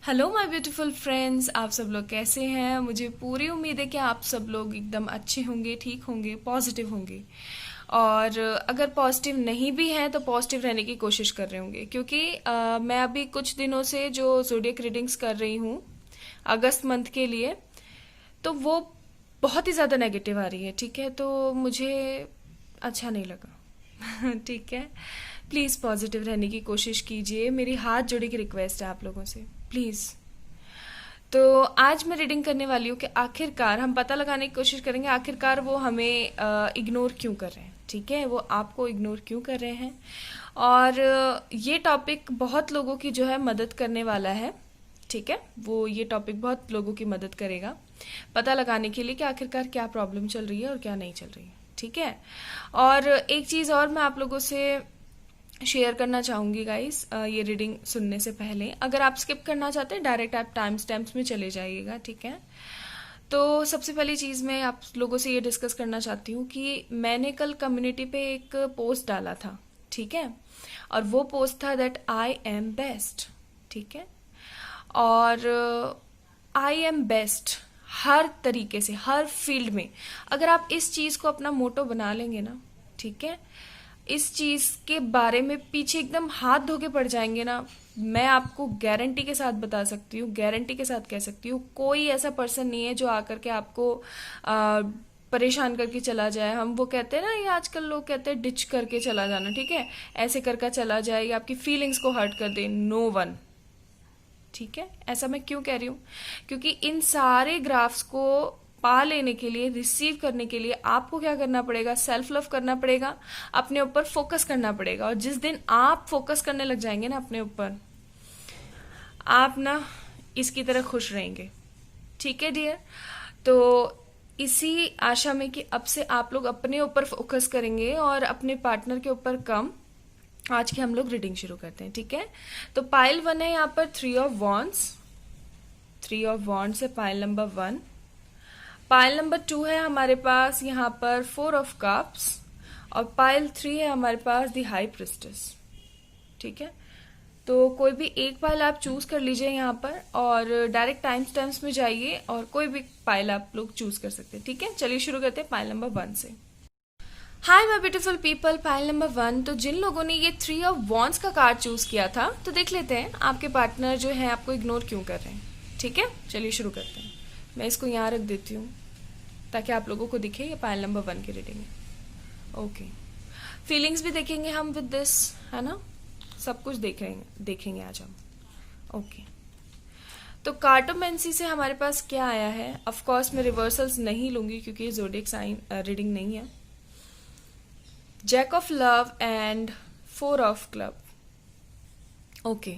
Hello my beautiful friends, आप सब लोग कैसे हैं। मुझे पूरी उम्मीद है कि आप सब लोग एकदम अच्छे होंगे, ठीक होंगे, पॉजिटिव होंगे। और अगर पॉजिटिव नहीं भी हैं तो पॉजिटिव रहने की कोशिश कर रहे होंगे, क्योंकि मैं अभी कुछ दिनों से जो ज़ोडिएक रीडिंग्स कर रही हूँ अगस्त मंथ के लिए, तो वो बहुत ही ज़्यादा नेगेटिव आ रही है। ठीक है, तो मुझे अच्छा नहीं लगा। ठीक है, प्लीज़ पॉजिटिव रहने की कोशिश कीजिए। मेरी हाथ जोड़े की रिक्वेस्ट है आप लोगों से, प्लीज़। तो आज मैं रीडिंग करने वाली हूँ कि आखिरकार हम पता लगाने की कोशिश करेंगे आखिरकार वो हमें इग्नोर क्यों कर रहे हैं। ठीक है, वो आपको इग्नोर क्यों कर रहे हैं। और ये टॉपिक बहुत लोगों की जो है मदद करने वाला है। ठीक है, वो ये टॉपिक बहुत लोगों की मदद करेगा पता लगाने के लिए कि आखिरकार क्या प्रॉब्लम चल रही है और क्या नहीं चल रही है। ठीक है, और एक चीज़ और मैं आप लोगों से शेयर करना चाहूँगी गाइस, ये रीडिंग सुनने से पहले अगर आप स्किप करना चाहते हैं डायरेक्ट आप टाइम स्टैम्प्स में चले जाइएगा। ठीक है, तो सबसे पहली चीज़ मैं आप लोगों से ये डिस्कस करना चाहती हूँ कि मैंने कल कम्युनिटी पे एक पोस्ट डाला था। ठीक है, और वो पोस्ट था दैट आई एम बेस्ट। ठीक है, और आई एम बेस्ट हर तरीके से, हर फील्ड में। अगर आप इस चीज़ को अपना मोटो बना लेंगे ना, ठीक है, इस चीज़ के बारे में पीछे एकदम हाथ धो के पड़ जाएंगे ना, मैं आपको गारंटी के साथ बता सकती हूँ, गारंटी के साथ कह सकती हूँ, कोई ऐसा पर्सन नहीं है जो आकर के आपको परेशान करके चला जाए। हम वो कहते हैं ना, ये आजकल लोग कहते हैं डिच करके चला जाना। ठीक है, ऐसे करके चला जाए या आपकी फीलिंग्स को हर्ट कर दे, नो वन। ठीक है, ऐसा मैं क्यों कह रही हूँ, क्योंकि इन सारे ग्राफ्स को पा लेने के लिए, रिसीव करने के लिए आपको क्या करना पड़ेगा, सेल्फ लव करना पड़ेगा, अपने ऊपर फोकस करना पड़ेगा। और जिस दिन आप फोकस करने लग जाएंगे ना अपने ऊपर, आप ना इसकी तरह खुश रहेंगे। ठीक है डियर, तो इसी आशा में कि अब से आप लोग अपने ऊपर फोकस करेंगे और अपने पार्टनर के ऊपर कम, आज की हम लोग रीडिंग शुरू करते हैं। ठीक है, तो पाइल 1 है यहाँ पर 3 ऑफ वॉन्ड्स। 3 ऑफ वॉन्ड्स है पाइल नंबर 1। पाइल नंबर 2 है हमारे पास यहाँ पर 4 ऑफ कप्स, और पाइल 3 है हमारे पास द हाई प्रिस्टेस। ठीक है, तो कोई भी एक पाइल आप चूज कर लीजिए यहाँ पर, और डायरेक्ट टाइम स्टैम्प्स में जाइए और कोई भी पाइल आप लोग चूज कर सकते हैं। ठीक है, चलिए शुरू करते हैं पाइल नंबर 1 से। हाय my beautiful people, pile number 1। तो जिन लोगों ने ये 3 ऑफ वॉन्ड्स का कार्ड चूज किया था, तो देख लेते हैं आपके पार्टनर जो है आपको इग्नोर क्यों कर रहे हैं। ठीक है, चलिए शुरू करते हैं। मैं इसको यहाँ रख देती हूँ ताकि आप लोगों को दिखे ये पाइल नंबर 1 की रीडिंग है। ओके, फीलिंग्स भी देखेंगे हम विद दिस, है ना, सब कुछ देखेंगे आज हम। ओके, तो कार्टोमेंसी से हमारे पास क्या आया है। ऑफ कोर्स मैं रिवर्सल्स नहीं लूंगी क्योंकि ये ज़ोडिएक साइन रीडिंग नहीं है। Jack of love and 4 of club. Okay,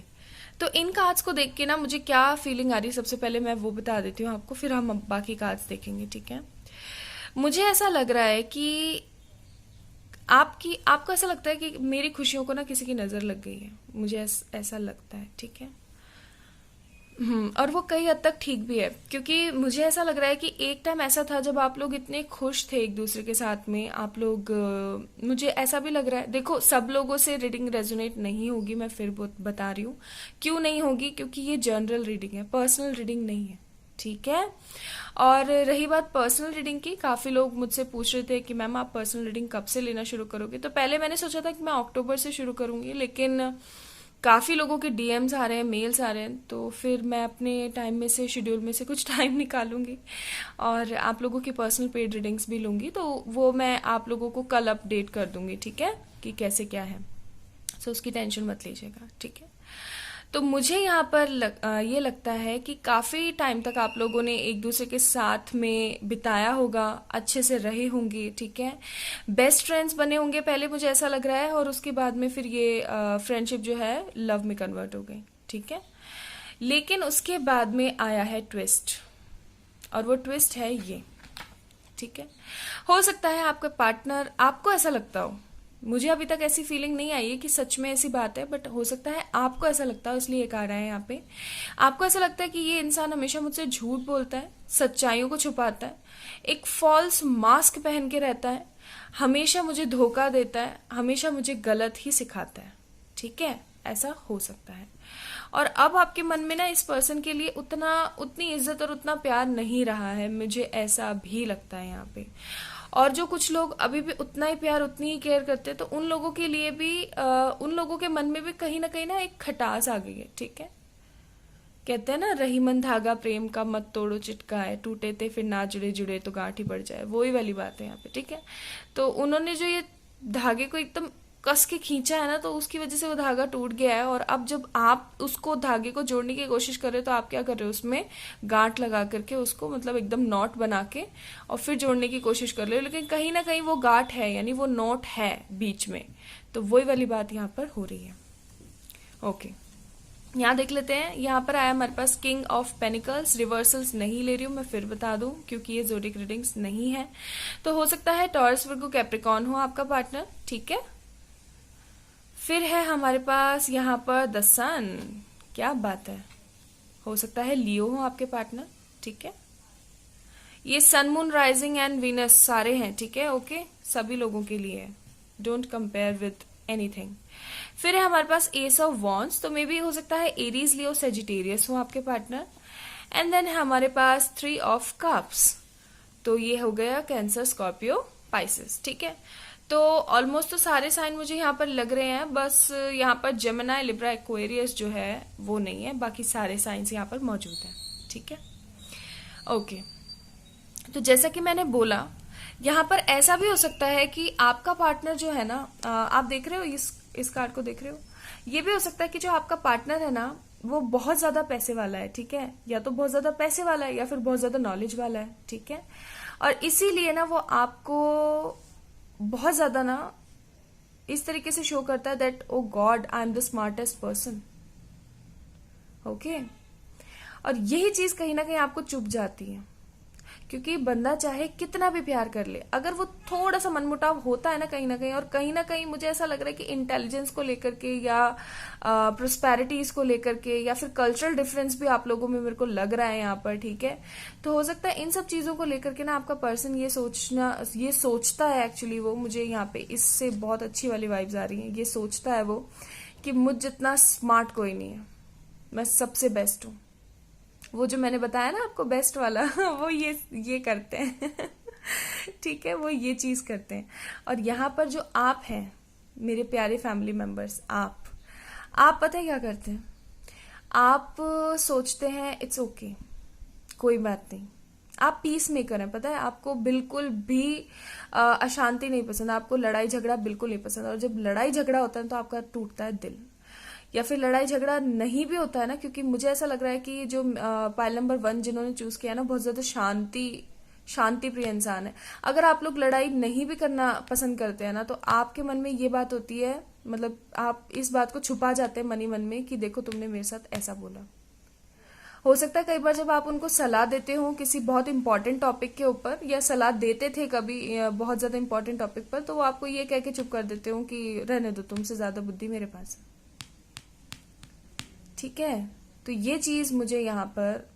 तो इन कार्ड्स को देख के ना मुझे क्या फीलिंग आ रही है, सबसे पहले मैं वो बता देती हूँ आपको, फिर हम बाकी कार्ड्स देखेंगे। ठीक है, मुझे ऐसा लग रहा है कि आपको ऐसा लगता है कि मेरी खुशियों को ना किसी की नज़र लग गई है, मुझे ऐसा लगता है। ठीक है, और वो कई हद तक ठीक भी है, क्योंकि मुझे ऐसा लग रहा है कि एक टाइम ऐसा था जब आप लोग इतने खुश थे एक दूसरे के साथ में। आप लोग मुझे ऐसा भी लग रहा है, देखो सब लोगों से रीडिंग रेजोनेट नहीं होगी, मैं फिर बता रही हूँ क्यों नहीं होगी, क्योंकि ये जनरल रीडिंग है, पर्सनल रीडिंग नहीं है। ठीक है, और रही बात पर्सनल रीडिंग की, काफ़ी लोग मुझसे पूछ रहे थे कि मैम आप पर्सनल रीडिंग कब से लेना शुरू करोगे। तो पहले मैंने सोचा था कि मैं अक्टूबर से शुरू करूंगी, लेकिन काफ़ी लोगों के डीएम्स आ रहे हैं, मेल्स आ रहे हैं, तो फिर मैं अपने टाइम में से, शेड्यूल में से कुछ टाइम निकालूंगी और आप लोगों की पर्सनल पेड रीडिंग्स भी लूंगी। तो वो मैं आप लोगों को कल अपडेट कर दूंगी। ठीक है, कि कैसे क्या है, सो उसकी टेंशन मत लीजिएगा। ठीक है, तो मुझे यहाँ पर ये लगता है कि काफ़ी टाइम तक आप लोगों ने एक दूसरे के साथ में बिताया होगा, अच्छे से रहे होंगे। ठीक है, बेस्ट फ्रेंड्स बने होंगे पहले, मुझे ऐसा लग रहा है, और उसके बाद में फिर ये फ्रेंडशिप जो है लव में कन्वर्ट हो गई। ठीक है, लेकिन उसके बाद में आया है ट्विस्ट, और वो ट्विस्ट है ये। ठीक है, हो सकता है आपका पार्टनर, आपको ऐसा लगता हो, मुझे अभी तक ऐसी फीलिंग नहीं आई है कि सच में ऐसी बात है, बट हो सकता है आपको ऐसा लगता है, इसलिए एक आ रहा है यहाँ पे। आपको ऐसा लगता है कि ये इंसान हमेशा मुझसे झूठ बोलता है, सच्चाइयों को छुपाता है, एक फॉल्स मास्क पहन के रहता है, हमेशा मुझे धोखा देता है, हमेशा मुझे गलत ही सिखाता है। ठीक है, ऐसा हो सकता है। और अब आपके मन में ना इस पर्सन के लिए उतनी इज्जत और उतना प्यार नहीं रहा है, मुझे ऐसा भी लगता है यहाँ पे। और जो कुछ लोग अभी भी उतना ही प्यार उतनी ही केयर करते हैं, तो उन लोगों के लिए भी उन लोगों के मन में भी कहीं ना एक खटास आ गई है, ठीक है। कहते हैं ना, रही मन धागा प्रेम का मत तोड़ो चिटकाए, टूटे थे फिर ना जुड़े जुड़े तो गांठ ही पड़ जाए, वही वाली बात है यहाँ पे, ठीक है। तो उन्होंने जो ये धागे को एकदम कस के खींचा है ना, तो उसकी वजह से वो धागा टूट गया है। और अब जब आप उसको धागे को जोड़ने की कोशिश कर रहे हो, तो आप क्या कर रहे हो, उसमें गांठ लगा करके उसको मतलब एकदम नॉट बना के और फिर जोड़ने की कोशिश कर रहे हो, लेकिन कहीं ना कहीं वो गांठ है, यानी वो नॉट है बीच में। तो वही वाली बात यहाँ पर हो रही है। ओके, यहाँ देख लेते हैं। यहाँ पर आया हमारे पास किंग ऑफ पेनिकल्स। रिवर्सल्स नहीं ले रही हूँ मैं, फिर बता दूं, क्योंकि ये ज़ोडिएक रीडिंग्स नहीं है। तो हो सकता है टॉरस, वर्गो, कैप्रिकॉर्न हो आपका पार्टनर, ठीक है। फिर है हमारे पास यहाँ पर द सन, क्या बात है। हो सकता है लियो हो आपके पार्टनर, ठीक है। ये सन, मून, राइजिंग एंड वीनस सारे हैं, ठीक है। ओके, सभी लोगों के लिए है, डोंट कंपेयर विद एनीथिंग। फिर है हमारे पास एस ऑफ वॉन्ड्स, तो मे बी हो सकता है एरीज, लियो, सेजिटेरियस हो आपके पार्टनर। एंड देन है हमारे पास 3 ऑफ कप्स, तो ये हो गया कैंसर, स्कॉर्पियो, पाइसेस, ठीक है। तो ऑलमोस्ट तो सारे साइन मुझे यहाँ पर लग रहे हैं, बस यहाँ पर जेमिनी, लिब्रा, एक्वेरियस जो है वो नहीं है, बाकी सारे साइंस यहाँ पर मौजूद हैं, ठीक है। ओके, तो जैसा कि मैंने बोला, यहाँ पर ऐसा भी हो सकता है कि आपका पार्टनर जो है ना, आप देख रहे हो इस कार्ड को देख रहे हो, ये भी हो सकता है कि जो आपका पार्टनर है ना, वो बहुत ज्यादा पैसे वाला है, ठीक है। या तो बहुत ज्यादा पैसे वाला है या फिर बहुत ज्यादा नॉलेज वाला है, ठीक है। और इसीलिए ना वो आपको बहुत ज्यादा ना इस तरीके से शो करता है that oh god, I am the smartest person, okay. और यही चीज कहीं ना कहीं आपको चुभ जाती है, क्योंकि बंदा चाहे कितना भी प्यार कर ले, अगर वो थोड़ा सा मनमुटाव होता है ना कहीं ना कहीं मुझे ऐसा लग रहा है कि इंटेलिजेंस को लेकर के या प्रोस्पेरिटीज को लेकर के या फिर कल्चरल डिफरेंस भी आप लोगों में मेरे को लग रहा है यहाँ पर, ठीक है। तो हो सकता है इन सब चीजों को लेकर के ना आपका पर्सन ये सोचता है, एक्चुअली वो, मुझे यहाँ पे इससे बहुत अच्छी वाली वाइब्स आ रही है, ये सोचता है वो कि मुझ जितना स्मार्ट कोई नहीं है, मैं सबसे बेस्ट हूँ। वो जो मैंने बताया ना आपको बेस्ट वाला वो ये करते हैं ठीक है, वो ये चीज करते हैं। और यहाँ पर जो आप हैं मेरे प्यारे फैमिली मेंबर्स, आप पता है क्या करते हैं, आप सोचते हैं इट्स ओके, कोई बात नहीं। आप पीस मेकर हैं, पता है, आपको बिल्कुल भी अशांति नहीं पसंद, आपको लड़ाई झगड़ा बिल्कुल नहीं पसंद। और जब लड़ाई झगड़ा होता है तो आपका टूटता है दिल, या फिर लड़ाई झगड़ा नहीं भी होता है ना, क्योंकि मुझे ऐसा लग रहा है कि जो पाइल नंबर 1 जिन्होंने चूज किया ना, बहुत ज्यादा शांति प्रिय इंसान है। अगर आप लोग लड़ाई नहीं भी करना पसंद करते हैं ना, तो आपके मन में ये बात होती है, मतलब आप इस बात को छुपा जाते हैं मन में कि देखो तुमने मेरे साथ ऐसा बोला। हो सकता है कई बार जब आप उनको सलाह देते हो किसी बहुत इंपॉर्टेंट टॉपिक के ऊपर, या सलाह देते थे कभी बहुत ज्यादा इंपॉर्टेंट टॉपिक पर, तो वो आपको ये कह के चुप कर देते हो कि रहने दो, तुमसे ज्यादा बुद्धि मेरे पास है, ठीक है। तो ये चीज मुझे यहाँ पर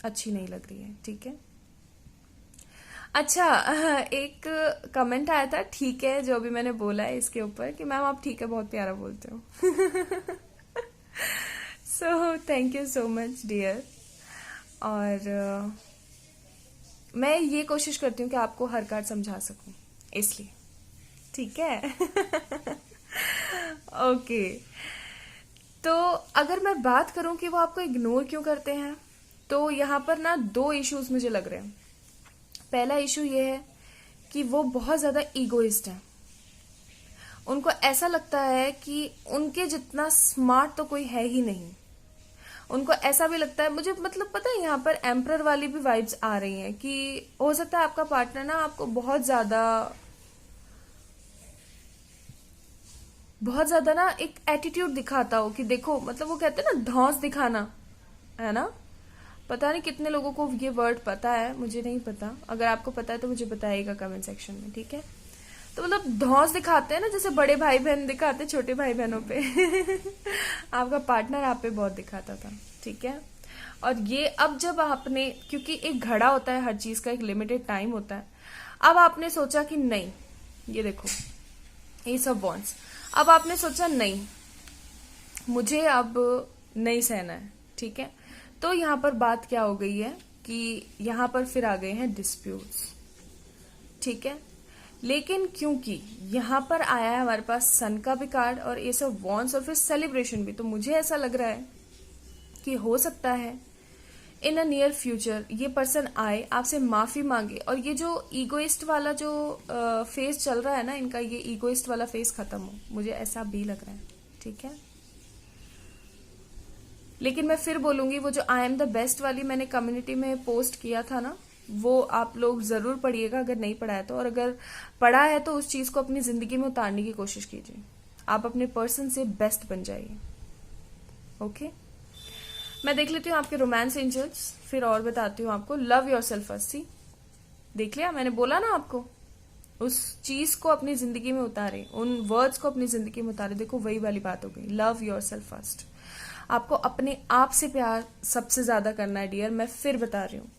अच्छी नहीं लग रही है, ठीक है। अच्छा, एक कमेंट आया था, ठीक है, जो अभी मैंने बोला है इसके ऊपर कि मैम आप ठीक है बहुत प्यारा बोलते हो so thank you so much dear. और मैं ये कोशिश करती हूँ कि आपको हर कार्ड समझा सकूं, इसलिए, ठीक है ओके। तो अगर मैं बात करूं कि वो आपको इग्नोर क्यों करते हैं, तो यहाँ पर ना 2 इश्यूज मुझे लग रहे हैं। पहला इशू ये है कि वो बहुत ज्यादा ईगोइस्ट हैं, उनको ऐसा लगता है कि उनके जितना स्मार्ट तो कोई है ही नहीं। उनको ऐसा भी लगता है, मुझे मतलब पता है यहाँ पर एम्परर वाली भी वाइब्स आ रही हैं कि हो सकता है आपका पार्टनर ना आपको बहुत ज्यादा ना एक एटीट्यूड दिखाता हो कि देखो, मतलब वो कहते हैं ना धौंस दिखाना, है ना। पता नहीं कितने लोगों को ये वर्ड पता है, मुझे नहीं पता, अगर आपको पता है तो मुझे बताइएगा कमेंट सेक्शन में, ठीक है। तो मतलब धौंस दिखाते हैं ना, जैसे बड़े भाई बहन दिखाते छोटे भाई बहनों पे आपका पार्टनर आप पे बहुत दिखाता था, ठीक है। और ये अब जब आपने, क्योंकि एक घड़ा होता है, हर चीज का एक लिमिटेड टाइम होता है, अब आपने सोचा कि नहीं, ये देखो ये सब वॉन्ट्स, अब आपने सोचा नहीं, मुझे अब नहीं सहना है, ठीक है। तो यहाँ पर बात क्या हो गई है कि यहाँ पर फिर आ गए हैं डिस्प्यूट्स, ठीक है। लेकिन क्योंकि यहाँ पर आया है हमारे पास सन का भी कार्ड और एस ऑफ वॉन्ड्स और फिर सेलिब्रेशन भी, तो मुझे ऐसा लग रहा है कि हो सकता है इन अ नियर फ्यूचर ये पर्सन आए, आपसे माफी मांगे, और ये जो ईगोइस्ट वाला जो फेस चल रहा है ना इनका, ये ईगोइस्ट वाला फेस खत्म हो, मुझे ऐसा भी लग रहा है, ठीक है। लेकिन मैं फिर बोलूंगी, वो जो आई एम द बेस्ट वाली मैंने कम्युनिटी में पोस्ट किया था ना, वो आप लोग जरूर पढ़िएगा अगर नहीं पढ़ा है तो, और अगर पढ़ा है तो उस चीज को अपनी जिंदगी में उतारने की कोशिश कीजिए। आप अपने पर्सन से बेस्ट बन जाइए, ओके। मैं देख लेती हूँ आपके रोमांस एंजल्स, फिर और बताती हूँ आपको। लव योर सेल्फ फर्स्ट, सी देख लिया, मैंने बोला ना आपको, उस चीज को अपनी जिंदगी में उतारे, उन वर्ड्स को अपनी जिंदगी में उतारे। देखो वही वाली बात हो गई, लव योर सेल्फ फर्स्ट। आपको अपने आप से प्यार सबसे ज्यादा करना है डियर, मैं फिर बता रही हूँ।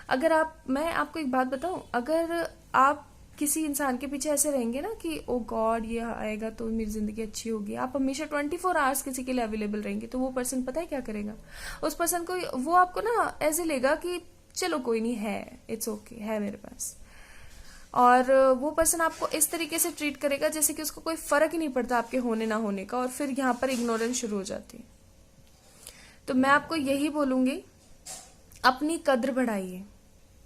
अगर मैं आपको एक बात बताऊं, अगर आप किसी इंसान के पीछे ऐसे रहेंगे ना कि ओ गॉड ये आएगा तो मेरी जिंदगी अच्छी होगी, आप हमेशा 24 आवर्स किसी के लिए अवेलेबल रहेंगे, तो वो पर्सन पता है क्या करेगा, उस पर्सन को वो आपको ना ऐसे लेगा कि चलो कोई नहीं है, इट्स ओके है मेरे पास, और वो पर्सन आपको इस तरीके से ट्रीट करेगा जैसे कि उसको कोई फर्क ही नहीं पड़ता आपके होने ना होने का, और फिर यहाँ पर इग्नोरेंस शुरू हो जाती है। तो मैं आपको यही बोलूंगी, अपनी कद्र बढ़ाइए,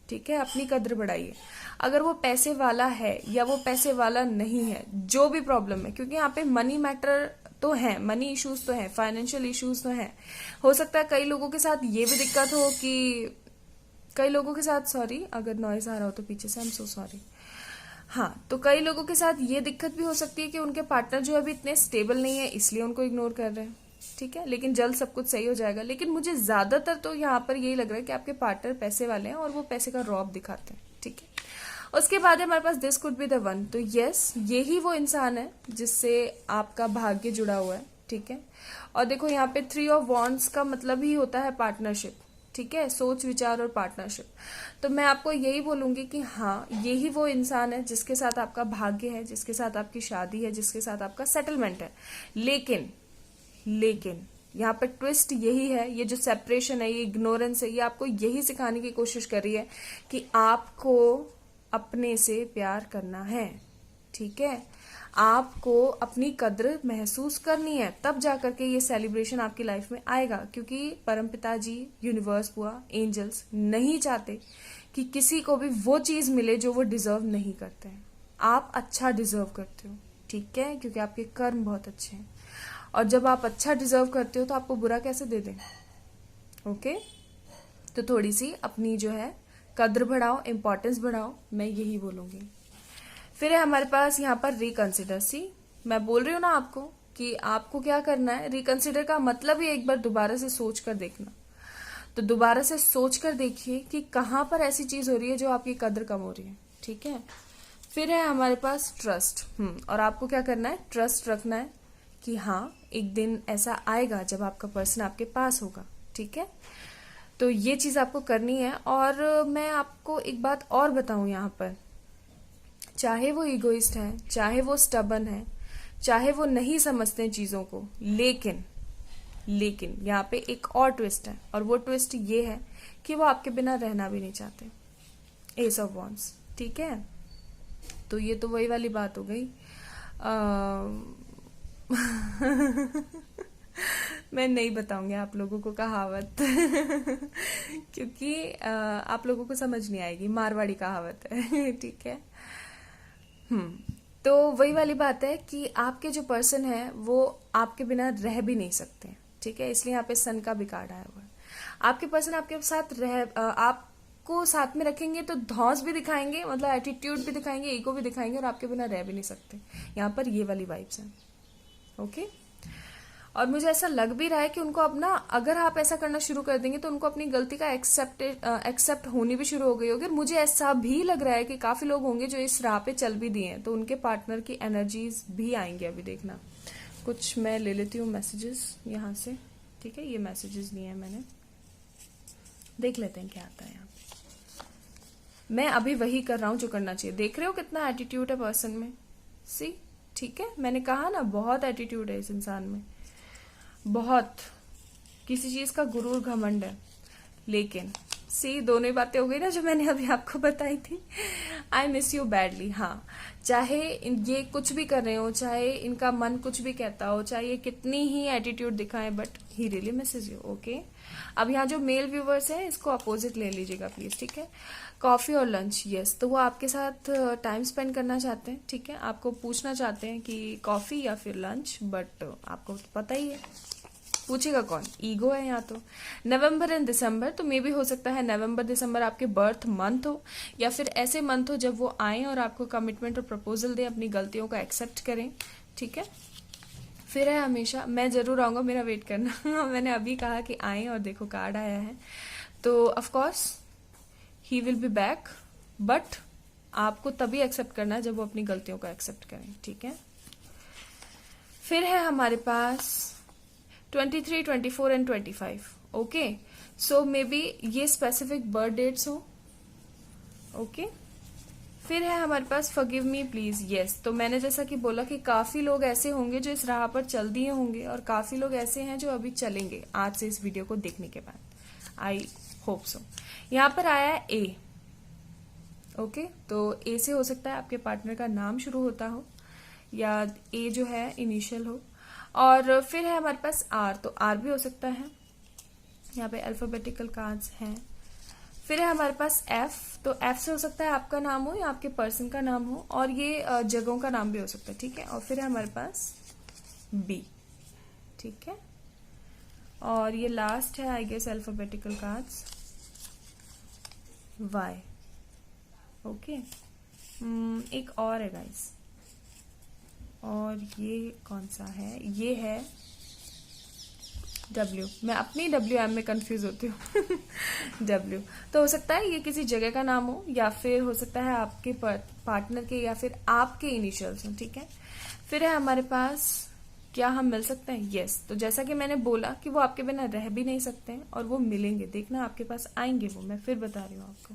ठीक है, अपनी कद्र बढ़ाइए। अगर वो पैसे वाला है या वो पैसे वाला नहीं है, जो भी प्रॉब्लम है, क्योंकि यहाँ पे मनी मैटर तो है, मनी इश्यूज तो है, फाइनेंशियल इश्यूज तो है। हो सकता है कई लोगों के साथ ये भी दिक्कत हो कि कई लोगों के साथ, सॉरी अगर नॉइज आ रहा हो तो पीछे से, आई एम सो सॉरी। हाँ, तो कई लोगों के साथ ये दिक्कत भी हो सकती है कि उनके पार्टनर जो अभी इतने स्टेबल नहीं है, इसलिए उनको इग्नोर कर रहे हैं, ठीक है। लेकिन जल्द सब कुछ सही हो जाएगा। लेकिन मुझे ज्यादातर तो यहाँ पर यही लग रहा है कि आपके पार्टनर पैसे वाले हैं और वो पैसे का रौब दिखाते हैं, ठीक है। उसके बाद है हमारे पास this could be the one, तो यस यही वो इंसान है जिससे आपका भाग्य जुड़ा हुआ है, ठीक है। और देखो यहाँ पे 3 ऑफ वॉन्ड्स का मतलब ही होता है पार्टनरशिप, ठीक है, सोच विचार और पार्टनरशिप। तो मैं आपको यही बोलूंगी कि हाँ, यही वो इंसान है जिसके साथ आपका भाग्य है, जिसके साथ आपकी शादी है, जिसके साथ आपका सेटलमेंट है। लेकिन यहाँ पर ट्विस्ट यही है, ये जो सेपरेशन है, ये इग्नोरेंस है, ये आपको यही सिखाने की कोशिश कर रही है कि आपको अपने से प्यार करना है, ठीक है। आपको अपनी कद्र महसूस करनी है, तब जाकर के ये सेलिब्रेशन आपकी लाइफ में आएगा। क्योंकि परमपिता जी, यूनिवर्स हुआ, एंजल्स नहीं चाहते कि किसी को भी वो चीज मिले जो वो डिजर्व नहीं करते हैं। आप अच्छा डिजर्व करते हो, ठीक है, क्योंकि आपके कर्म बहुत अच्छे हैं। और जब आप अच्छा डिजर्व करते हो तो आपको बुरा कैसे दे दें, ओके। तो थोड़ी सी अपनी जो है कद्र बढ़ाओ, इंपॉर्टेंस बढ़ाओ, मैं यही बोलूंगी। फिर है हमारे पास यहाँ पर रिकंसिडर, सी मैं बोल रही हूँ ना आपको कि आपको क्या करना है। रिकंसिडर का मतलब ही एक बार दोबारा से सोच कर देखना। तो दोबारा से सोच कर देखिए कि कहाँ पर ऐसी चीज हो रही है जो आपकी कद्र कम हो रही है, ठीक है। फिर है हमारे पास ट्रस्ट, और आपको क्या करना है, ट्रस्ट रखना है कि हाँ एक दिन ऐसा आएगा जब आपका पर्सन आपके पास होगा, ठीक है। तो ये चीज आपको करनी है। और मैं आपको एक बात और बताऊं, यहाँ पर चाहे वो इगोइस्ट है, चाहे वो स्टबन है, चाहे वो नहीं समझते हैं चीजों को, लेकिन यहाँ पे एक और ट्विस्ट है, और वो ट्विस्ट ये है कि वो आपके बिना रहना भी नहीं चाहते। एस ऑफ वॉन्ड्स, ठीक है। तो ये तो वही वाली बात हो गई। मैं नहीं बताऊंगी आप लोगों को कहावत क्योंकि आप लोगों को समझ नहीं आएगी, मारवाड़ी कहावत है ठीक है। तो वही वाली बात है कि आपके जो पर्सन है वो आपके बिना रह भी नहीं सकते, ठीक है। इसलिए यहाँ पे सन का भी कार्ड आया हुआ है। आपके पर्सन आपके साथ आपको साथ में रखेंगे तो धौंस भी दिखाएंगे, मतलब एटीट्यूड भी दिखाएंगे, ईगो भी दिखाएंगे, और आपके बिना रह भी नहीं सकते। यहाँ पर ये वाली वाइब्स है, ओके। और मुझे ऐसा लग भी रहा है कि उनको अपना, अगर आप ऐसा करना शुरू कर देंगे तो उनको अपनी गलती का एक्सेप्ट होनी भी शुरू हो गई होगी। मुझे ऐसा भी लग रहा है कि काफी लोग होंगे जो इस राह पे चल भी दिए हैं, तो उनके पार्टनर की एनर्जीज भी आएंगी। अभी देखना, कुछ मैं ले लेती हूँ मैसेजेस यहाँ से, ठीक है। ये मैसेजेस लिए हैं मैंने, देख लेते हैं क्या आता है यहाँ। मैं अभी वही कर रहा हूँ जो करना चाहिए। देख रहे हो कितना एटीट्यूड है पर्सन में, सी, ठीक है। मैंने कहा ना बहुत एटीट्यूड है इस इंसान में, बहुत। किसी चीज का गुरूर घमंड है, लेकिन सी दोनों ही बातें हो गई ना जो मैंने अभी आपको बताई थी। I miss you badly. हाँ, चाहे ये कुछ भी कर रहे हो, चाहे इनका मन कुछ भी कहता हो, चाहे ये कितनी ही एटीट्यूड दिखाएं, but he really misses you. Okay, अब यहाँ जो मेल व्यूवर्स हैं इसको अपोजिट ले लीजिएगा प्लीज, ठीक है। कॉफी और लंच, यस, तो वो आपके साथ टाइम स्पेंड करना चाहते हैं, ठीक है। आपको पूछना चाहते हैं कि कॉफी या फिर लंच, बट आपको तो पता ही है, पूछेगा कौन, ईगो है यहाँ तो। नवंबर एंड दिसंबर, तो मे भी हो सकता है नवंबर दिसंबर आपके बर्थ मंथ हो, या फिर ऐसे मंथ हो जब वो आए और आपको कमिटमेंट और प्रपोजल दें, अपनी गलतियों का एक्सेप्ट करें, ठीक है। फिर है हमेशा, मैं जरूर आऊंगा, मेरा वेट करना। मैंने अभी कहा कि आए और देखो कार्ड आया है, तो of course he will be back, but आपको तभी एक्सेप्ट करना है जब वो अपनी गलतियों का एक्सेप्ट करें, ठीक है। फिर है हमारे पास 23, 24 and 25। Okay, so may be ये स्पेसिफिक बर्थ डेट्स हो। ओके, फिर है हमारे पास फॉरगिव मी प्लीज, यस, तो मैंने जैसा कि बोला कि काफी लोग ऐसे होंगे जो इस राह पर चल दिए होंगे, और काफी लोग ऐसे हैं जो अभी चलेंगे आज से इस वीडियो को देखने के बाद, आई होप सो। यहाँ पर आया है ए। ओके, तो ए से हो सकता है आपके पार्टनर का नाम शुरू होता हो, या ए जो है इनिशियल हो। और फिर है हमारे पास आर, तो आर भी हो सकता है, यहाँ पे अल्फाबेटिकल कार्ड्स हैं। फिर है हमारे पास एफ, तो एफ से हो सकता है आपका नाम हो या आपके पर्सन का नाम हो, और ये जगहों का नाम भी हो सकता है, ठीक है। और फिर है हमारे पास बी, ठीक है। और ये लास्ट है I guess alphabetical cards, Y. Okay, एक और है गाइस, और ये कौन सा है, ये है W। मैं अपनी WM में कंफ्यूज होती हूँ। W, तो हो सकता है ये किसी जगह का नाम हो, या फिर हो सकता है आपके पार्टनर के, या फिर आपके इनिशियल्स हो, ठीक है। फिर है हमारे पास क्या हम मिल सकते हैं, यस, तो जैसा कि मैंने बोला कि वो आपके बिना रह भी नहीं सकते हैं, और वो मिलेंगे, देखना आपके पास आएंगे वो, मैं फिर बता रही हूँ आपको।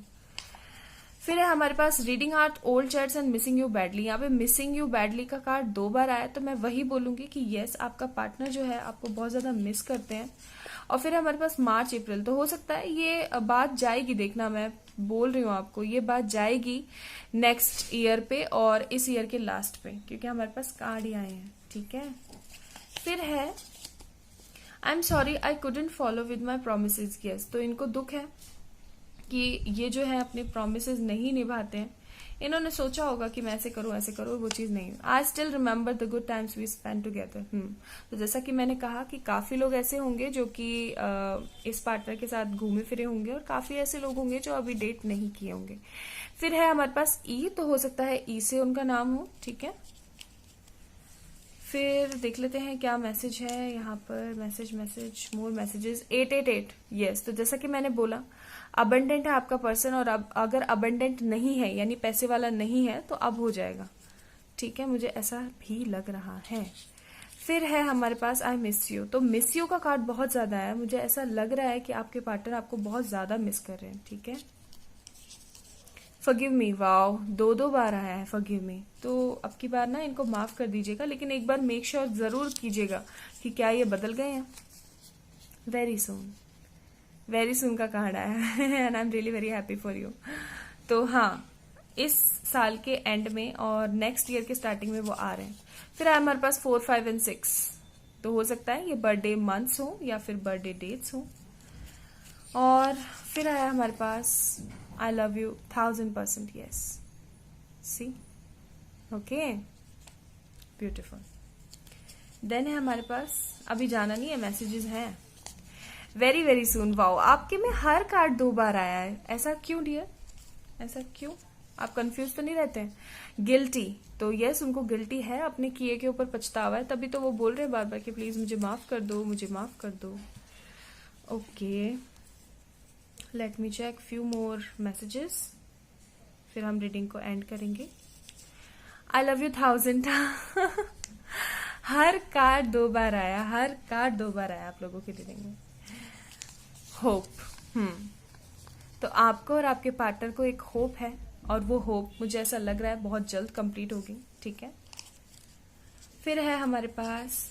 फिर है हमारे पास reading art, old chats and missing you badly. यहाँ पे मिसिंग यू बैडली का कार्ड 2 बार आया, तो मैं वही बोलूंगी कि यस, आपका पार्टनर जो है आपको बहुत ज्यादा मिस करते हैं। और फिर हमारे पास मार्च अप्रैल, तो हो सकता है ये बात जाएगी, देखना मैं बोल रही हूँ आपको, ये बात जाएगी नेक्स्ट ईयर पे और इस ईयर के लास्ट पे, क्योंकि हमारे पास कार्ड ही आए हैं, ठीक है। फिर है I am sorry I couldn't follow with my promises, yes, तो इनको दुख है कि ये जो है अपने प्रोमिसेस नहीं निभाते हैं। इन्होंने सोचा होगा कि मैं ऐसे करूं, वो चीज नहीं। I still remember the good times we spend together. तो जैसा कि मैंने कहा कि काफी लोग ऐसे होंगे जो कि इस पार्टनर के साथ घूमे फिरे होंगे, और काफी ऐसे लोग होंगे जो अभी डेट नहीं किए होंगे। फिर है हमारे पास ई, तो हो सकता है ई से उनका नाम हो, ठीक है। फिर देख लेते हैं क्या मैसेज है यहाँ पर, मैसेज मोर मैसेजेस 888, यस, तो जैसा कि मैंने बोला अबंडेंट है आपका पर्सन, और अब अगर अबंडेंट नहीं है यानी पैसे वाला नहीं है तो अब हो जाएगा, ठीक है, मुझे ऐसा भी लग रहा है। फिर है हमारे पास आई मिस यू, तो मिस यू का कार्ड बहुत ज्यादा है, मुझे ऐसा लग रहा है कि आपके पार्टनर आपको बहुत ज्यादा मिस कर रहे हैं, ठीक है। फॉरगिव मी, वाओ, 2 बार आया है फॉरगिव मी, तो अब की बार ना इनको माफ कर दीजिएगा, लेकिन एक बार मेक श्योर जरूर कीजिएगा कि क्या ये बदल गए हैं। वेरी सून का कार्ड आया है, and I am really very happy for you. तो हाँ, इस साल के एंड में और नेक्स्ट ईयर के स्टार्टिंग में वो आ रहे हैं। फिर आया हमारे पास 4, 5 एंड 6, तो हो सकता है ये बर्थडे मंथ्स हो या फिर बर्थडे डेट्स हो। और फिर आया हमारे पास I love you 1000%, yes, see, okay, beautiful. Then है हमारे पास, अभी जाना नहीं है, मैसेजेस हैं, वेरी वेरी सून, वाओ, आपके में हर कार्ड 2 बार आया है, ऐसा क्यों डियर, ऐसा क्यों, आप कंफ्यूज तो नहीं रहते हैं। गिल्टी, तो यस, उनको गिल्टी है, अपने किए के ऊपर पछतावा है, तभी तो वो बोल रहे हैं बार बार कि प्लीज मुझे माफ कर दो, मुझे माफ कर दो। Okay, let me check few more messages, फिर हम रीडिंग को एंड करेंगे। I love you 1000। हर कार्ड 2 बार आया, हर कार्ड 2 बार आया आप लोगों की रीडिंग में। होप, तो आपको और आपके पार्टनर को एक होप है, और वो होप मुझे ऐसा लग रहा है बहुत जल्द कंप्लीट होगी, ठीक है। फिर है हमारे पास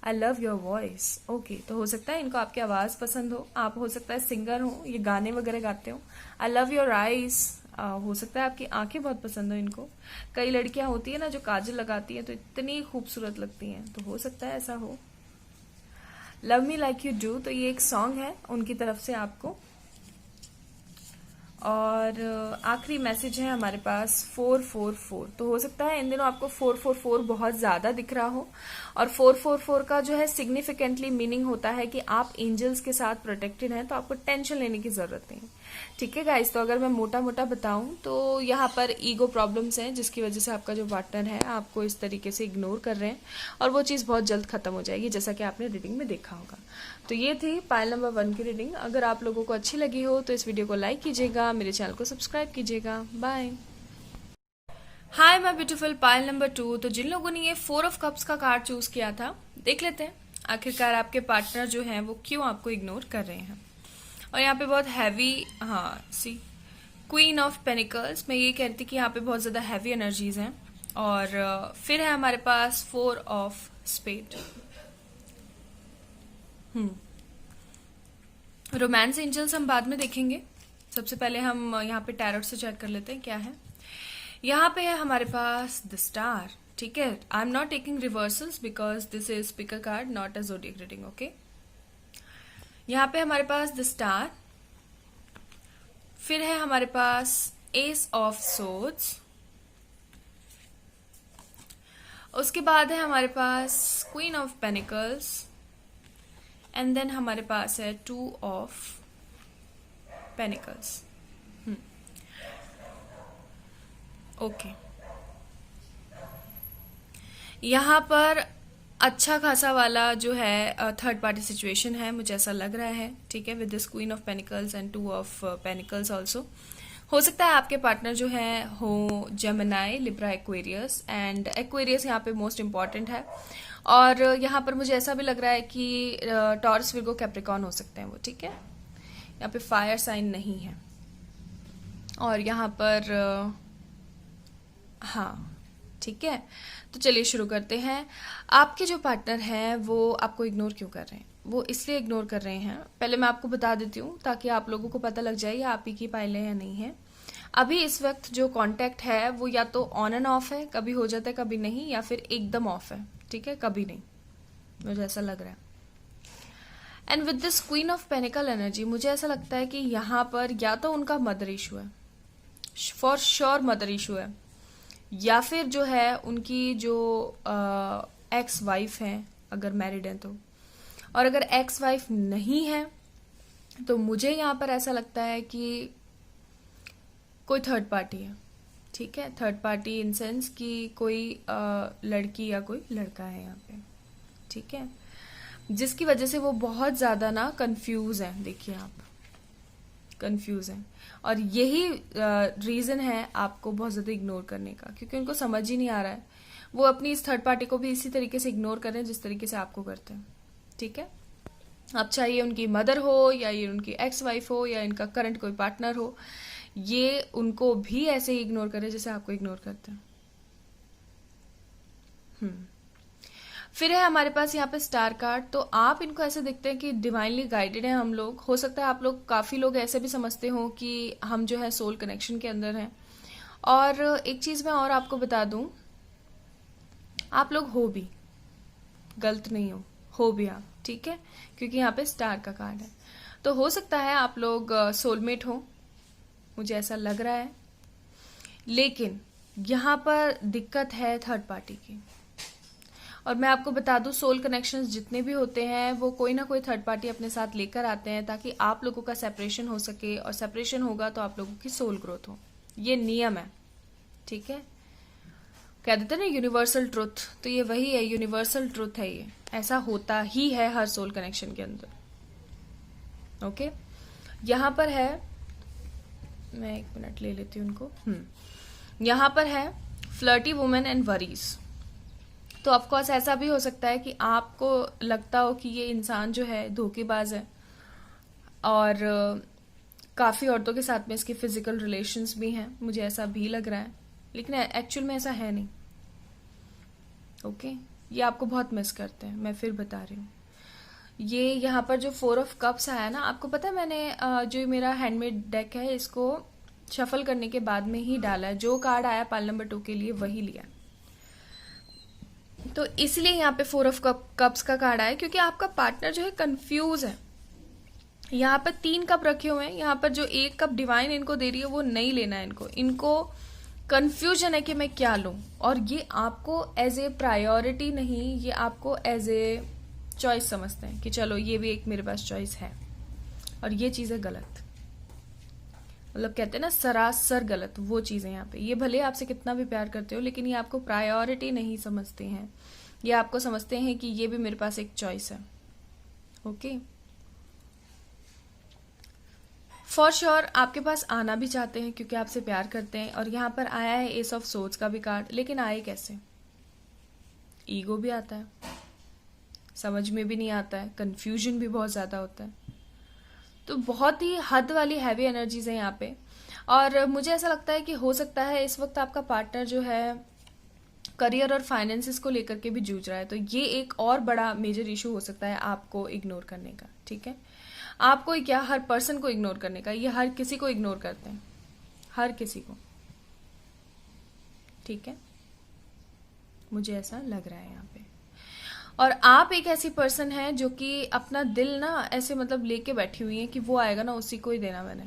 I love your voice. Okay, तो हो सकता है इनको आपकी आवाज़ पसंद हो, आप हो सकता है सिंगर हो, ये गाने वगैरह गाते हो। आई लव योर आईज, हो सकता है आपकी आंखें बहुत पसंद हो इनको। कई लड़कियां होती है ना जो काजल लगाती हैं तो इतनी खूबसूरत लगती हैं, तो हो सकता है ऐसा हो। Love me like you do, तो ये एक सॉन्ग है उनकी तरफ से आपको। और आखिरी मैसेज है हमारे पास 444, तो हो सकता है इन दिनों आपको 444 बहुत ज्यादा दिख रहा हो। और 444 का जो है सिग्निफिकेंटली मीनिंग होता है कि आप एंजल्स के साथ प्रोटेक्टेड हैं, तो आपको टेंशन लेने की जरूरत नहीं। ठीक है गाइस, तो अगर मैं मोटा मोटा बताऊं तो यहाँ पर ईगो प्रॉब्लम्स हैं जिसकी वजह से आपका जो पार्टनर है आपको इस तरीके से इग्नोर कर रहे हैं, और वो चीज़ बहुत जल्द खत्म हो जाएगी, जैसा कि आपने रीडिंग में देखा होगा। तो ये थी पायल नंबर 1 की रीडिंग। अगर आप लोगों को अच्छी लगी हो तो इस वीडियो को लाइक कीजिएगा, मेरे चैनल को सब्सक्राइब कीजिएगा। Bye. Hi my beautiful pile number 2। तो जिन लोगों ने ये 4 ऑफ कप्स का कार्ड चूज किया था, देख लेते हैं आखिरकार आपके पार्टनर जो हैं वो क्यों आपको इग्नोर कर रहे हैं। और यहाँ पे बहुत हैवी, हाँ सी क्वीन ऑफ पेनिकल्स, मैं ये कहती कि यहाँ पे बहुत ज्यादा हैवी एनर्जीज हैं। और फिर है हमारे पास 4 ऑफ स्पेड। रोमांस एंजल्स हम बाद में देखेंगे, सबसे पहले हम यहाँ पे टैरोट से चेक कर लेते हैं क्या है। यहाँ पे है हमारे पास द स्टार। ठीक है, I am not taking reversals because this is picker card, not a zodiac reading. Okay, यहाँ पे हमारे पास द स्टार, फिर है हमारे पास एस ऑफ सोर्ड्स, उसके बाद है हमारे पास queen of panicles, and then हमारे पास है 2 ऑफ पेनिकल्स। ओके, यहाँ पर अच्छा खासा वाला जो है थर्ड पार्टी सिचुएशन है, मुझे ऐसा लग रहा है। ठीक है, with this queen of panicles and 2 of pentacles also. हो सकता है आपके पार्टनर जो है हो Gemini, Libra, Aquarius, and Aquarius यहाँ पे मोस्ट इंपॉर्टेंट है। और यहाँ पर मुझे ऐसा भी लग रहा है कि टॉरस, विर्गो, कैप्रिकॉर्न हो सकते हैं वो। ठीक है, यहाँ पे फायर साइन नहीं है। और यहाँ पर हाँ, ठीक है, तो चलिए शुरू करते हैं। आपके जो पार्टनर हैं वो आपको इग्नोर क्यों कर रहे हैं? वो इसलिए इग्नोर कर रहे हैं, पहले मैं आपको बता देती हूँ ताकि आप लोगों को पता लग जाए आप ही की पायलें हैं नहीं है। अभी इस वक्त जो कांटेक्ट है वो या तो ऑन एंड ऑफ है, कभी हो जाता है कभी नहीं, या फिर एकदम ऑफ है। ठीक है, कभी नहीं, मुझे ऐसा लग रहा है। And with this queen of panicle energy मुझे ऐसा लगता है कि यहाँ पर या तो उनका मदर इशू है, फॉर श्योर मदर इशू है, या फिर जो है उनकी जो एक्स वाइफ है अगर मैरिड है तो। और अगर एक्स वाइफ नहीं है तो मुझे यहाँ पर ऐसा लगता है कि कोई थर्ड पार्टी है। ठीक है, थर्ड पार्टी इन सेंस कि कोई लड़की या कोई लड़का है यहाँ पे। ठीक है, जिसकी वजह से वो बहुत ज्यादा ना कंफ्यूज है। देखिए आप कंफ्यूज हैं, और यही रीजन है आपको बहुत ज्यादा इग्नोर करने का, क्योंकि उनको समझ ही नहीं आ रहा है। वो अपनी इस थर्ड पार्टी को भी इसी तरीके से इग्नोर कर रहे हैं जिस तरीके से आपको करते हैं। ठीक है, अब चाहे उनकी मदर हो या ये उनकी एक्स वाइफ हो या इनका करंट कोई पार्टनर हो, ये उनको भी ऐसे ही इग्नोर करे जैसे आपको इग्नोर करते हैं। फिर है हमारे पास यहाँ पे स्टार कार्ड। तो आप इनको ऐसे देखते हैं कि डिवाइनली गाइडेड है हम लोग। हो सकता है आप लोग, काफी लोग ऐसे भी समझते हो कि हम जो है सोल कनेक्शन के अंदर हैं। और एक चीज मैं और आपको बता दूं, आप लोग हो भी, गलत नहीं हो भी आप। ठीक है, क्योंकि यहाँ पे स्टार का कार्ड है, तो हो सकता है आप लोग सोलमेट हो, मुझे ऐसा लग रहा है। लेकिन यहाँ पर दिक्कत है थर्ड पार्टी की। और मैं आपको बता दूं, सोल कनेक्शंस जितने भी होते हैं वो कोई ना कोई थर्ड पार्टी अपने साथ लेकर आते हैं ताकि आप लोगों का सेपरेशन हो सके, और सेपरेशन होगा तो आप लोगों की सोल ग्रोथ हो। ये नियम है। ठीक है, कह देते हैं ना यूनिवर्सल ट्रुथ, तो ये वही है, यूनिवर्सल ट्रुथ है ये। ऐसा होता ही है हर सोल कनेक्शन के अंदर। ओके, यहां पर है, मैं 1 मिनट ले लेती हूँ उनको। यहां पर है फ्लर्टी वुमेन एंड वरीज। तो ऑफकोर्स ऐसा भी हो सकता है कि आपको लगता हो कि ये इंसान जो है धोखेबाज है, और काफी औरतों के साथ में इसके फिजिकल रिलेशंस भी हैं, मुझे ऐसा भी लग रहा है, लेकिन एक्चुअल में ऐसा है नहीं। ओके, ये आपको बहुत मिस करते हैं, मैं फिर बता रही हूँ। ये यहाँ पर जो 4 ऑफ कप्स आया ना, आपको पता है मैंने जो मेरा हैंडमेड डेक है इसको शफल करने के बाद में ही डाला है। जो कार्ड आया पाल नंबर 2 के लिए वही लिया। तो इसलिए यहाँ पे 4 ऑफ कप्स का कार्ड आया, क्योंकि आपका पार्टनर जो है कंफ्यूज है। यहाँ पर 3 कप रखे हुए हैं, यहाँ पर जो 1 कप डिवाइन इनको दे रही है वो नहीं लेना है इनको कंफ्यूजन है कि मैं क्या लूं। और ये आपको एज ए प्रायोरिटी नहीं, ये आपको एज ए चॉइस समझते हैं कि चलो ये भी एक मेरे पास चॉइस है। और ये चीज़ है गलत, मतलब कहते हैं ना सरासर गलत वो चीज़ है यहाँ पे। ये भले आपसे कितना भी प्यार करते हो, लेकिन ये आपको प्रायोरिटी नहीं समझते हैं। ये आपको समझते हैं कि ये भी मेरे पास एक चॉइस है। ओके, फॉर श्योर आपके पास आना भी चाहते हैं क्योंकि आपसे प्यार करते हैं। और यहाँ पर आया है एस ऑफ सोर्ड्स का भी कार्ड, लेकिन आए कैसे? ईगो भी आता है, समझ में भी नहीं आता है, कंफ्यूजन भी बहुत ज़्यादा होता है। तो बहुत ही हद वाली हैवी एनर्जीज है यहाँ पे। और मुझे ऐसा लगता है कि हो सकता है इस वक्त आपका पार्टनर जो है करियर और फाइनेंसिस को लेकर के भी जूझ रहा है। तो ये एक और बड़ा मेजर इशू हो सकता है आपको इग्नोर करने का। ठीक है, आपको ही क्या, हर पर्सन को इग्नोर करने का। ये हर किसी को इग्नोर करते हैं, हर किसी को। ठीक है, मुझे ऐसा लग रहा है यहाँ पे। और आप एक ऐसी पर्सन है जो कि अपना दिल ना ऐसे मतलब लेके बैठी हुई है कि वो आएगा ना उसी को ही देना मैंने।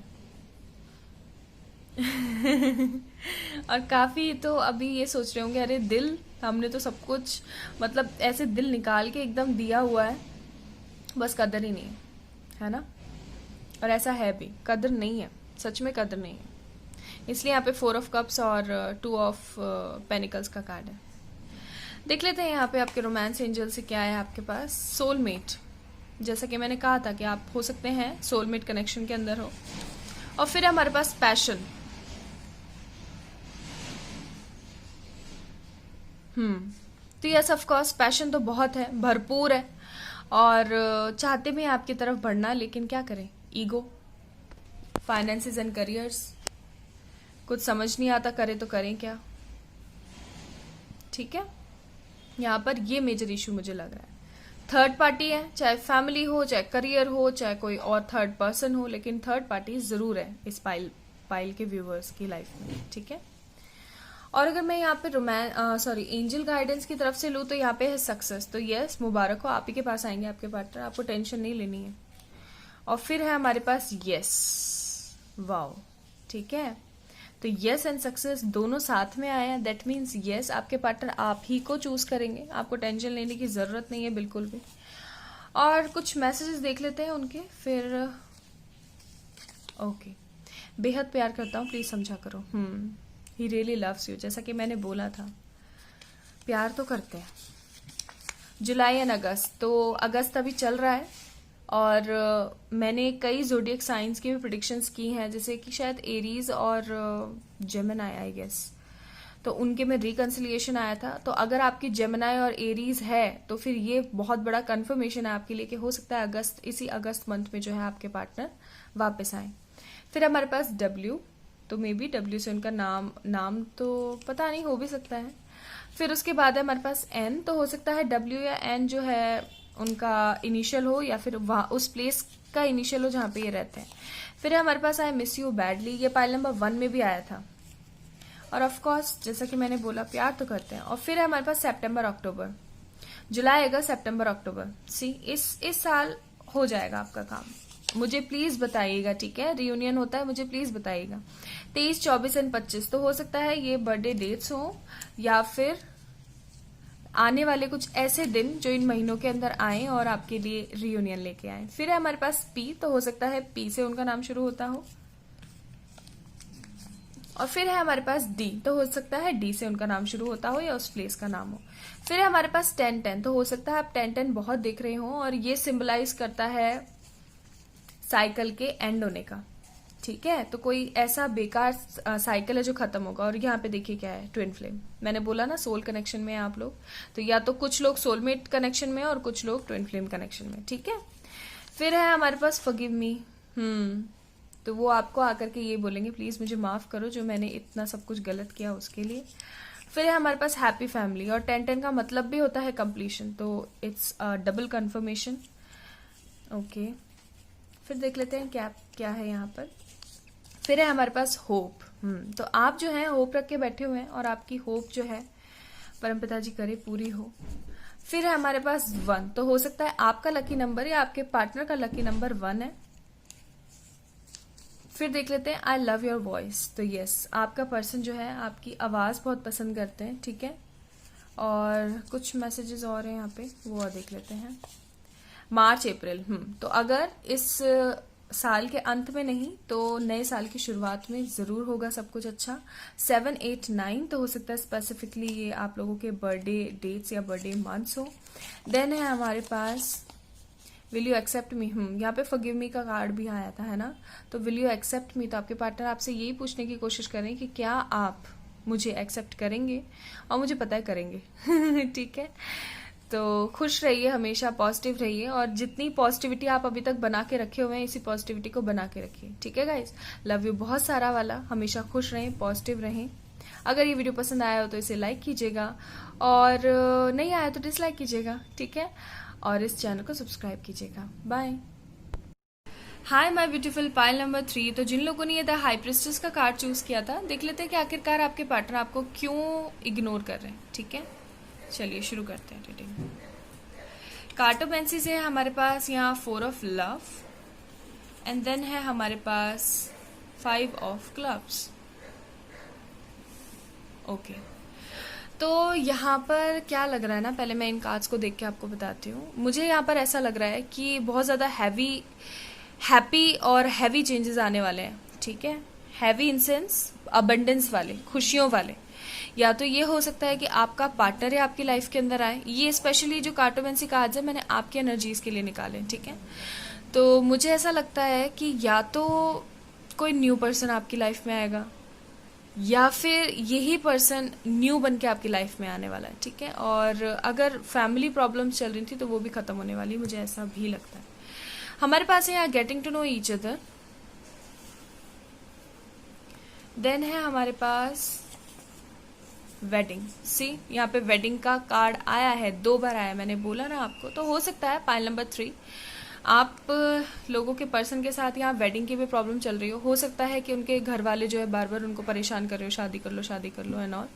और काफी तो अभी ये सोच रहे होंगे, अरे दिल, हमने तो सब कुछ मतलब ऐसे दिल निकाल के एकदम दिया हुआ है, बस कदर ही नहीं है ना। और ऐसा है भी, कदर नहीं है, सच में कदर नहीं है। इसलिए यहाँ पे 4 ऑफ कप्स और 2 ऑफ पेनिकल्स का कार्ड है। देख लेते हैं यहाँ पे आपके रोमांस एंजल से क्या है आपके पास। सोलमेट, जैसा कि मैंने कहा था कि आप हो सकते हैं सोलमेट कनेक्शन के अंदर हो। और फिर हमारे पास पैशन। तो यस ऑफ कोर्स पैशन तो बहुत है, भरपूर है। और चाहते भी हैं आपकी तरफ बढ़ना, लेकिन क्या करें, ईगो, फाइनेंसेस एंड करियर्स, कुछ समझ नहीं आता, करे तो करें क्या। ठीक है, यहाँ पर ये मेजर इशू मुझे लग रहा है। थर्ड पार्टी है, चाहे फैमिली हो, चाहे करियर हो, चाहे कोई और थर्ड पर्सन हो, लेकिन थर्ड पार्टी जरूर है इस पाइल के व्यूवर्स की लाइफ में। ठीक है, और अगर मैं यहाँ पे एंजल गाइडेंस की तरफ से लूँ तो यहाँ पे है सक्सेस। तो यस, मुबारक हो, आप ही के पास आएंगे आपके पार्टनर, आपको टेंशन नहीं लेनी है। और फिर है हमारे पास यस, वाओ। ठीक है, तो यस एंड सक्सेस दोनों साथ में आए हैं। दैट मीन्स यस, आपके पार्टनर आप ही को चूज करेंगे, आपको टेंशन लेने की जरूरत नहीं है बिल्कुल भी। और कुछ मैसेजेस देख लेते हैं उनके फिर। ओके, बेहद प्यार करता हूँ, प्लीज समझा करो। ही रियली लव्स यू, जैसा कि मैंने बोला था, प्यार तो करते हैं। जुलाई एंड अगस्त, तो अगस्त अभी चल रहा है और मैंने कई ज़ोडिएक साइंस की भी प्रेडिक्शंस की हैं, जैसे कि शायद एरीज और जेमिनाई आई गेस, तो उनके में रिकंसिलिएशन आया था। तो अगर आपकी जेमिनाई और एरीज है तो फिर ये बहुत बड़ा कंफर्मेशन है आपके लिए कि हो सकता है इसी अगस्त मंथ में जो है आपके पार्टनर वापस आए। फिर हमारे पास डब्ल्यू, तो मे बी डब्ल्यू से उनका नाम तो पता नहीं, हो भी सकता है। फिर उसके बाद है हमारे पास एन, तो हो सकता है डब्ल्यू या एन जो है उनका इनिशियल हो या फिर वहाँ उस प्लेस का इनिशियल हो जहाँ पे ये रहते हैं। फिर हमारे पास आया मिस यू बैडली, ये पाइल नंबर 1 में भी आया था। और ऑफ कोर्स जैसा कि मैंने बोला, प्यार तो करते हैं। और फिर है हमारे पास सितंबर अक्टूबर, जुलाई अगस्त सितंबर अक्टूबर। सी इस साल हो जाएगा आपका काम, मुझे प्लीज बताइएगा। ठीक है, रियूनियन होता है, मुझे प्लीज बताइएगा। 23, 24 एंड 25, तो हो सकता है ये बर्थडे डेट्स हो या फिर आने वाले कुछ ऐसे दिन जो इन महीनों के अंदर आए और आपके लिए रियूनियन लेके आए। फिर है हमारे पास पी, तो हो सकता है पी से उनका नाम शुरू होता हो। और फिर है हमारे पास डी, तो हो सकता है डी से उनका नाम शुरू होता हो या उस प्लेस का नाम हो। फिर है हमारे पास 10-10, तो हो सकता है आप 10-10 बहुत देख रहे हो और ये सिंबलाइज करता है साइकिल के एंड होने का। ठीक है, तो कोई ऐसा बेकार साइकिल है जो खत्म होगा। और यहाँ पे देखिए क्या है, ट्विन फ्लेम। मैंने बोला ना सोल कनेक्शन में आप लोग, तो या तो कुछ लोग सोलमेट कनेक्शन में और कुछ लोग ट्विन फ्लेम कनेक्शन में। ठीक है, फिर है हमारे पास फॉरगिव मी। तो वो आपको आकर के ये बोलेंगे, प्लीज मुझे माफ करो जो मैंने इतना सब कुछ गलत किया उसके लिए। फिर है हमारे पास हैप्पी फैमिली, और 10-10 का मतलब भी होता है कंप्लीशन, तो इट्स डबल कंफर्मेशन। ओके, फिर देख लेते हैं क्या क्या है यहाँ पर। फिर है हमारे पास होप। तो आप जो है होप रख के बैठे हुए हैं, और आपकी होप जो है परमपिता जी करे पूरी हो। फिर है हमारे पास 1, तो हो सकता है आपका लकी नंबर या आपके पार्टनर का लकी नंबर 1 है। फिर देख लेते हैं आई लव योर वॉइस, तो यस, आपका पर्सन जो है आपकी आवाज़ बहुत पसंद करते हैं, ठीक है। और कुछ मैसेजेस और हैं यहाँ पे, वो और देख लेते हैं। मार्च अप्रैल, तो अगर इस साल के अंत में नहीं तो नए साल की शुरुआत में ज़रूर होगा सब कुछ अच्छा। 7, 8, 9, तो हो सकता है स्पेसिफिकली ये आप लोगों के बर्थडे डेट्स या बर्थडे मंथ्स हो। देन है हमारे पास विल यू एक्सेप्ट मी, यहाँ पे फॉरगिव मी का कार्ड भी आया था, है ना। तो विल यू एक्सेप्ट मी, तो आपके पार्टनर आपसे यही पूछने की कोशिश करें कि क्या आप मुझे एक्सेप्ट करेंगे, और मुझे पता है करेंगे। ठीक है, तो खुश रहिए, हमेशा पॉजिटिव रहिए, और जितनी पॉजिटिविटी आप अभी तक बना के रखे हुए हैं इसी पॉजिटिविटी को बना के रखिए, ठीक है गाइज। लव यू बहुत सारा वाला, हमेशा खुश रहें, पॉजिटिव रहें। अगर ये वीडियो पसंद आया हो तो इसे लाइक कीजिएगा, और नहीं आया तो डिसलाइक कीजिएगा, ठीक है। और इस चैनल को सब्सक्राइब कीजिएगा। Bye. Hi my beautiful pile number 3, तो जिन लोगों ने ये द हाई प्रिस्टेस का कार्ड चूज किया था, देख लेते हैं कि आखिरकार आपके पार्टनर आपको क्यों इग्नोर कर रहे हैं, ठीक है। चलिए शुरू करते हैं रीडिंग। कार्टोमेंसी से हमारे पास यहाँ 4 ऑफ लव, एंड देन है हमारे पास 5 ऑफ क्लब्स। ओके, तो यहाँ पर क्या लग रहा है ना, पहले मैं इन कार्ड्स को देख के आपको बताती हूँ। मुझे यहाँ पर ऐसा लग रहा है कि बहुत ज़्यादा हैप्पी और हैवी चेंजेस आने वाले हैं, ठीक है। हैवी इन सेंस अबंडेंस वाले, खुशियों वाले। या तो ये हो सकता है कि आपका पार्टनर है आपकी लाइफ के अंदर आए। ये स्पेशली जो कार्टोमेंसी कार्ड्स है मैंने आपकी एनर्जीज के लिए निकाले, ठीक है। तो मुझे ऐसा लगता है कि या तो कोई न्यू पर्सन आपकी लाइफ में आएगा, या फिर यही पर्सन न्यू बन के आपकी लाइफ में आने वाला है, ठीक है। और अगर फैमिली प्रॉब्लम्स चल रही थी तो वो भी खत्म होने वाली, मुझे ऐसा भी लगता है। हमारे पास है यहाँ getting to know each other. Then है हमारे पास वेडिंग। सी, यहाँ पे वेडिंग का कार्ड आया है, 2 बार आया, मैंने बोला ना आपको। तो हो सकता है पाइल नंबर 3 आप लोगों के पर्सन के साथ यहाँ वेडिंग की भी प्रॉब्लम चल रही हो सकता है कि उनके घर वाले जो है बार बार उनको परेशान कर रहे हो, शादी कर लो शादी कर लो एंड ऑल।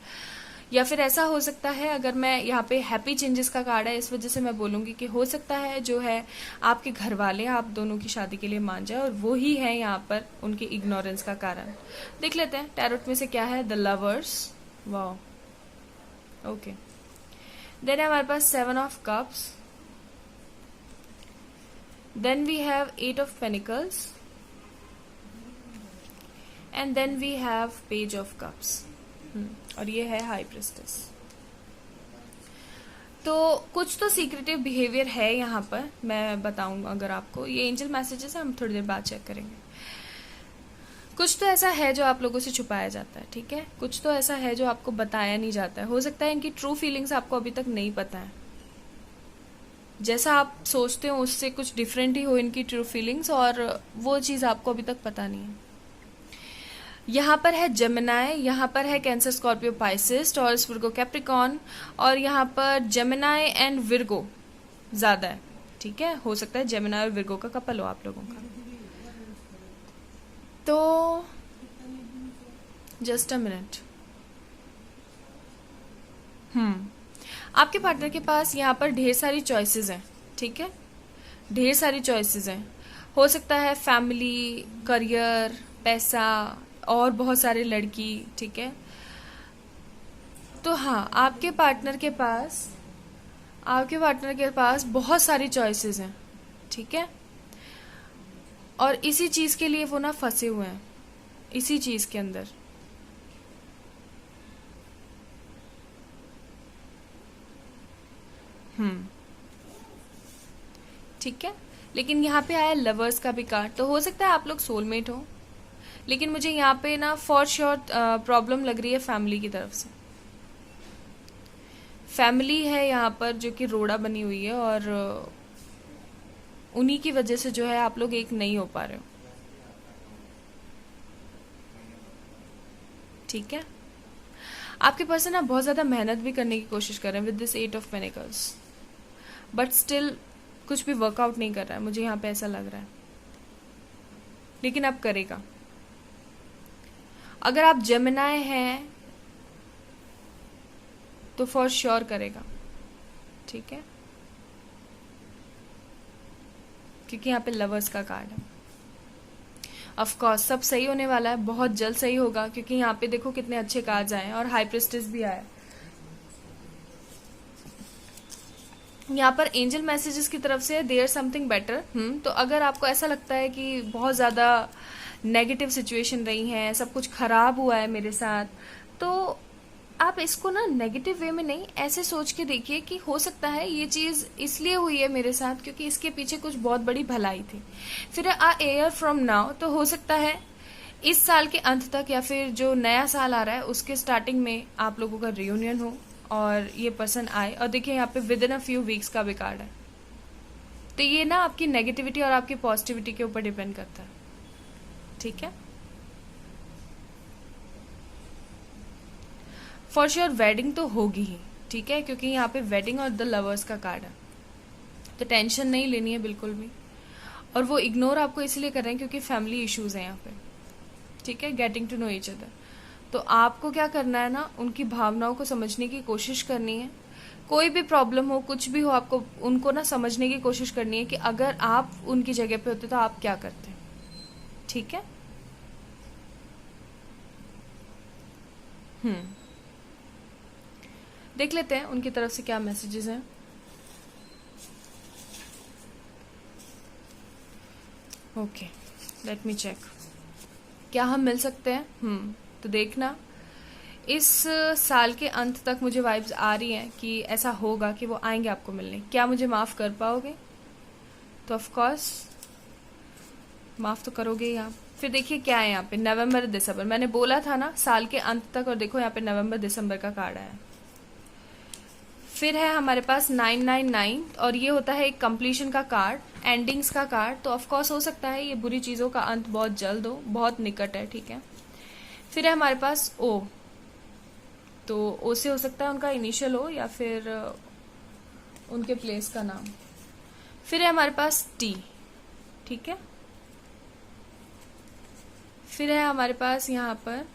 या फिर ऐसा हो सकता है, अगर मैं यहाँ पे हैप्पी चेंजेस का कार्ड है इस वजह से मैं बोलूँगी कि हो सकता है जो है आपके घर वाले आप दोनों की शादी के लिए मान जाए, और वो ही है यहाँ पर उनकी इग्नोरेंस का कारण। देख लेते हैं टैरोट में से क्या है। The lovers, wow, okay. Then है हमारे पास 7 of cups, then we have 8 of panicles, and then we have page of cups, और ये है हाई प्रिस्टेस। तो कुछ तो सीक्रेटिव बिहेवियर है यहाँ पर, मैं बताऊंगा अगर आपको। ये एंजल मैसेजेस है, हम थोड़ी देर बाद चेक करेंगे। कुछ तो ऐसा है जो आप लोगों से छुपाया जाता है, ठीक है। कुछ तो ऐसा है जो आपको बताया नहीं जाता है। हो सकता है इनकी ट्रू फीलिंग्स आपको अभी तक नहीं पता है, जैसा आप सोचते हो उससे कुछ डिफरेंट ही हो इनकी ट्रू फीलिंग्स, और वो चीज़ आपको अभी तक पता नहीं है। यहाँ पर है जेमिनाई, यहाँ पर है cancer, Scorpio, Pisces, taurus, Virgo, Capricorn, और यहाँ पर जेमिनाई एंड विर्गो ज़्यादा है, ठीक है। हो सकता है जेमिनाई और विर्गो का कपल हो आप लोगों का। तो जस्ट अ मिनट, आपके पार्टनर के पास यहाँ पर ढेर सारी चॉइसेस हैं, ठीक है। ढेर सारी चॉइसेस हैं। हो सकता है फैमिली, करियर, पैसा, और बहुत सारे लड़की, ठीक है। तो हाँ, आपके पार्टनर के पास बहुत सारी चॉइसेस हैं, ठीक है। और इसी चीज के लिए वो ना फंसे हुए हैं, इसी चीज के अंदर। ठीक है। लेकिन यहाँ पे आया लवर्स का भी कार्ड, तो हो सकता है आप लोग सोलमेट हो, लेकिन मुझे यहाँ पे ना फॉर श्योर प्रॉब्लम लग रही है फैमिली की तरफ से। फैमिली है यहाँ पर जो कि रोड़ा बनी हुई है, और उन्हीं की वजह से जो है आप लोग एक नहीं हो पा रहे हो, ठीक है। आपके पर्सन ना बहुत ज़्यादा मेहनत भी करने की कोशिश कर रहे हैं with this 8 of panicles, but still कुछ भी वर्कआउट नहीं कर रहा है, मुझे यहाँ पे ऐसा लग रहा है, लेकिन अब करेगा। अगर आप जेमिनाई हैं तो फॉर श्योर करेगा, ठीक है, क्योंकि यहाँ पे लवर्स का कार्ड है। ऑफ कोर्स सब सही होने वाला है, बहुत जल्द सही होगा, क्योंकि यहाँ पे देखो कितने अच्छे कार्ड्स आए हैं और हाई प्रिस्टेस भी आया। यहाँ पर एंजल मैसेजेस की तरफ से देयर समथिंग बेटर। तो अगर आपको ऐसा लगता है कि बहुत ज़्यादा नेगेटिव सिचुएशन रही है, सब कुछ खराब हुआ है मेरे साथ, तो आप इसको ना नेगेटिव वे में नहीं, ऐसे सोच के देखिए कि हो सकता है ये चीज़ इसलिए हुई है मेरे साथ क्योंकि इसके पीछे कुछ बहुत बड़ी भलाई थी। फिर अ ईयर फ्रॉम नाउ, तो हो सकता है इस साल के अंत तक या फिर जो नया साल आ रहा है उसके स्टार्टिंग में आप लोगों का रियूनियन हो और ये पर्सन आए। और देखिए यहाँ पे with in a few weeks का भी कार्ड है, तो ये ना आपकी नेगेटिविटी और आपकी पॉजिटिविटी के ऊपर डिपेंड करता है, ठीक है। फॉर श्योर वेडिंग तो होगी ही, ठीक है, क्योंकि यहाँ पे वेडिंग और द लवर्स का कार्ड है, तो टेंशन नहीं लेनी है बिल्कुल भी। और वो इग्नोर आपको इसलिए कर रहे हैं क्योंकि फैमिली इश्यूज हैं यहाँ पे, ठीक है, getting to know each other. तो आपको क्या करना है ना, उनकी भावनाओं को समझने की कोशिश करनी है। कोई भी प्रॉब्लम हो, कुछ भी हो, आपको उनको ना समझने की कोशिश करनी है कि अगर आप उनकी जगह पे होते तो आप क्या करते, ठीक है। देख लेते हैं उनकी तरफ से क्या मैसेजेस हैं। ओके, लेट मी चेक, क्या हम मिल सकते हैं। तो देखना इस साल के अंत तक मुझे वाइब्स आ रही हैं कि ऐसा होगा कि वो आएंगे आपको मिलने। क्या मुझे माफ कर पाओगे? तो ऑफ कोर्स माफ तो करोगे ही आप। फिर देखिए क्या है यहाँ पे, नवंबर दिसंबर, मैंने बोला था ना साल के अंत तक, और देखो यहाँ पे नवंबर दिसंबर का कार्ड आया। फिर है हमारे पास 999 और ये होता है एक कंप्लीशन का कार्ड, एंडिंग्स का कार्ड। तो ऑफ कोर्स हो सकता है ये बुरी चीजों का अंत बहुत जल्द हो, बहुत निकट है, ठीक है। फिर है हमारे पास ओ, तो ओ से हो सकता है उनका इनिशियल हो या फिर उनके प्लेस का नाम। फिर है हमारे पास टी, ठीक है। फिर है हमारे पास यहाँ पर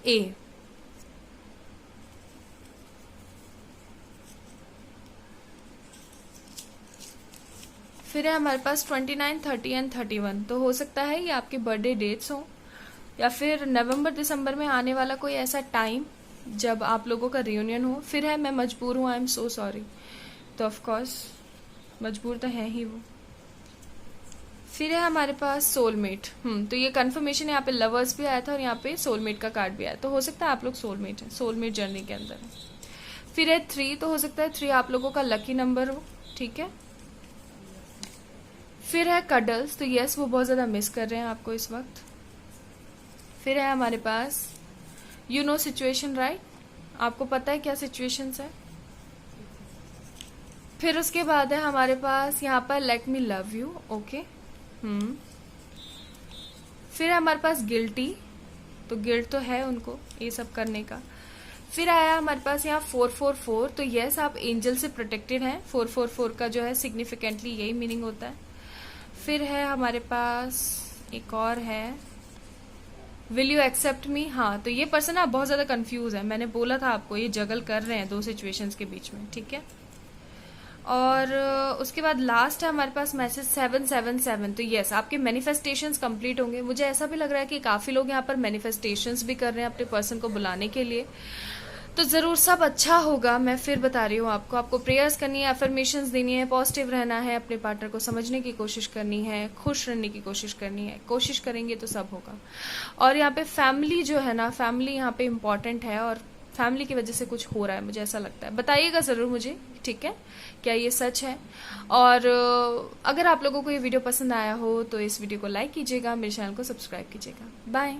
ए। फिर है हमारे पास 29, 30 एंड 31। तो हो सकता है ये आपके बर्थडे डेट्स हो या फिर नवंबर दिसंबर में आने वाला कोई ऐसा टाइम जब आप लोगों का रियूनियन हो। फिर है मैं मजबूर हूँ, आई एम सो सॉरी। तो ऑफ कोर्स मजबूर तो है ही वो। फिर है हमारे पास सोलमेट। तो ये कंफर्मेशन यहाँ पे लवर्स भी आया था और यहाँ पे सोलमेट का कार्ड भी आया, तो हो सकता है आप लोग सोलमेट हैं, सोलमेट जर्नी के अंदर है। फिर है 3, तो हो सकता है 3 आप लोगों का लकी नंबर हो, ठीक है। फिर है कडल्स, तो यस वो बहुत ज्यादा मिस कर रहे हैं आपको इस वक्त। फिर है हमारे पास यू नो सिचुएशन, राइट, आपको पता है क्या सिचुएशंस है। फिर उसके बाद है हमारे पास यहाँ पर let me love you, okay. फिर है हमारे पास गिल्टी, तो गिल्ट तो है उनको ये सब करने का। फिर आया हमारे पास यहाँ 444, तो यस आप एंजल से प्रोटेक्टेड हैं। 444 का जो है सिग्निफिकेंटली यही मीनिंग होता है। फिर है हमारे पास एक और है विल यू एक्सेप्ट मी। हाँ, तो ये पर्सन आप बहुत ज्यादा कंफ्यूज है, मैंने बोला था आपको ये जगल कर रहे हैं दो सिचुएशंस के बीच में, ठीक है। और उसके बाद लास्ट है हमारे पास मैसेज 777। तो यस आपके मैनिफेस्टेशंस कंप्लीट होंगे। मुझे ऐसा भी लग रहा है कि काफी लोग यहाँ पर मैनिफेस्टेशंस भी कर रहे हैं अपने पर्सन को बुलाने के लिए, तो जरूर सब अच्छा होगा। मैं फिर बता रही हूँ आपको प्रेयर्स करनी है, अफर्मेशंस देनी है, पॉजिटिव रहना है, अपने पार्टनर को समझने की कोशिश करनी है, खुश रहने की कोशिश करनी है। कोशिश करेंगे तो सब होगा। और यहाँ पे फैमिली जो है ना, फैमिली यहाँ पे इम्पोर्टेंट है और फैमिली की वजह से कुछ हो रहा है, मुझे ऐसा लगता है। बताइएगा जरूर मुझे, ठीक है, क्या ये सच है। और अगर आप लोगों को ये वीडियो पसंद आया हो तो इस वीडियो को लाइक कीजिएगा, मेरे चैनल को सब्सक्राइब कीजिएगा। बाय।